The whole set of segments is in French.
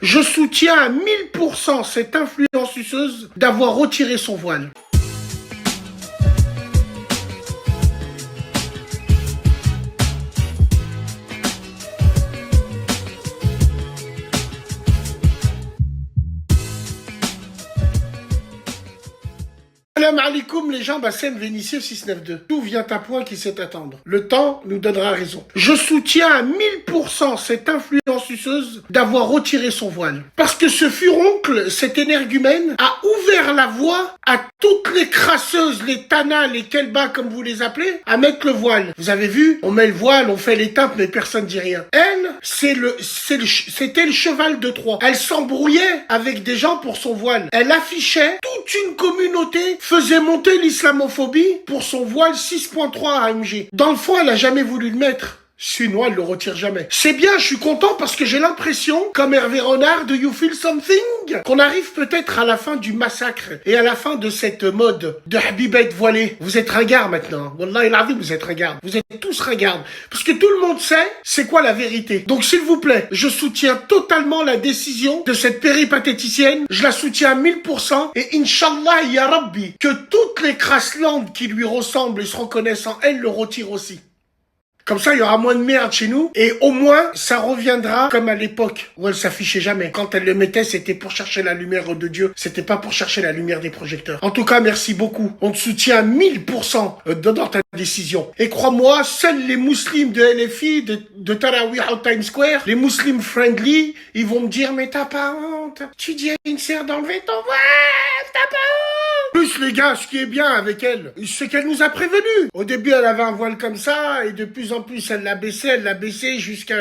Je soutiens à 1000% cette influenceuse d'avoir retiré son voile. Salam alaikum les gens, Bassem Vénitieux 692. Tout vient à point qui sait attendre. Le temps nous donnera raison. Je soutiens à 1000% cette influenceuse d'avoir retiré son voile. Parce que ce furoncle, cet énergumène, a ouvert la voie à toutes les crasseuses, les tanas, les kelbas comme vous les appelez, à mettre le voile. Vous avez vu, on met le voile, on fait l'étape, mais personne dit rien. Elle, c'était le cheval de Troie. Elle s'embrouillait avec des gens pour son voile. Elle affichait toute une communauté, faisait monter l'islamophobie pour son voile 6.3 AMG. Dans le fond, elle a jamais voulu le mettre. Sinon, elle le retire jamais. C'est bien, je suis content parce que j'ai l'impression, comme Hervé Renard de You Feel Something, qu'on arrive peut-être à la fin du massacre et à la fin de cette mode de Habibette voilée. Vous êtes ringards maintenant. Wallah il a vu, vous êtes ringards. Vous êtes tous ringards. Parce que tout le monde sait c'est quoi la vérité. Donc s'il vous plaît, je soutiens totalement la décision de cette péripatéticienne. Je la soutiens à 1000% et Inch'Allah, ya Rabbi, que toutes les crasslandes qui lui ressemblent et se reconnaissent en elle le retirent aussi. Comme ça, il y aura moins de merde chez nous. Et au moins, ça reviendra comme à l'époque où elle s'affichait jamais. Quand elle le mettait, c'était pour chercher la lumière de Dieu. C'était pas pour chercher la lumière des projecteurs. En tout cas, merci beaucoup. On te soutient à 1000% dans ta décision. Et crois-moi, seuls les musulmans de LFI, de Tarawih au Times Square, les musulmans friendly, ils vont me dire, mais t'as pas honte. Tu dis à une sœur d'enlever ton voile, t'as pas honte. Plus les gars, ce qui est bien avec elle, c'est qu'elle nous a prévenus. Au début, elle avait un voile comme ça, et de plus en plus, elle l'a baissé jusqu'à...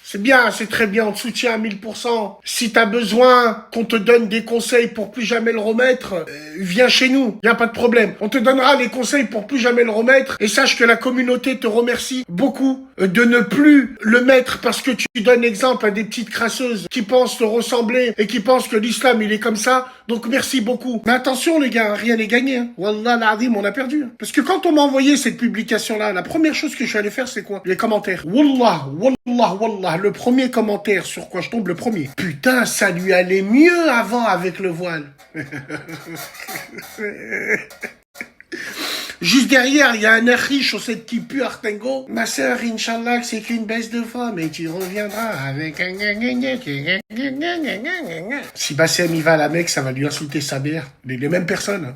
C'est bien, c'est très bien, on te soutient à 1000%. Si t'as besoin qu'on te donne des conseils pour plus jamais le remettre, viens chez nous, y a pas de problème. On te donnera les conseils pour plus jamais le remettre, et sache que la communauté te remercie beaucoup de ne plus le mettre parce que tu donnes exemple à des petites crasseuses qui pensent te ressembler et qui pensent que l'islam il est comme ça. Donc merci beaucoup. Mais attention les gars, rien n'est gagné. Hein. Wallah l'azim, on a perdu. Hein. Parce que quand on m'a envoyé cette publication-là, la première chose que je suis allé faire, c'est quoi? Les commentaires. Wallah, le premier commentaire sur quoi je tombe, le premier. Putain, ça lui allait mieux avant avec le voile. Juste derrière, il y a un akhi chaussette qui pue Artengo. Ma sœur, Inch'Allah, c'est qu'une baisse de femme et tu reviendras avec un... Si Bassem y va à la Mecque, ça va lui insulter sa mère. Les mêmes personnes.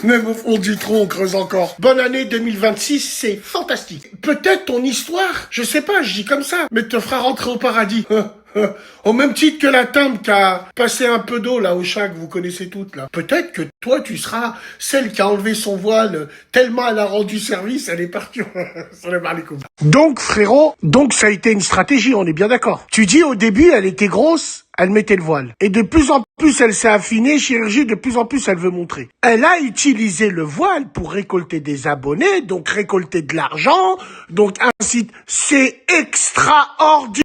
Même au fond du trou, on creuse encore. Bonne année 2026, c'est fantastique. Peut-être ton histoire, je sais pas, je dis comme ça, mais te fera rentrer au paradis. Au même titre que la Tame qui a passé un peu d'eau là au chat que vous connaissez toutes là. Peut-être que toi tu seras celle qui a enlevé son voile tellement elle a rendu service, elle est partie. Salam alaikum. Donc frérot, ça a été une stratégie, on est bien d'accord. Tu dis au début elle était grosse, elle mettait le voile. Et de plus en plus, elle s'est affinée, chirurgie, de plus en plus, elle veut montrer. Elle a utilisé le voile pour récolter des abonnés, donc récolter de l'argent, donc ainsi, c'est extraordinaire.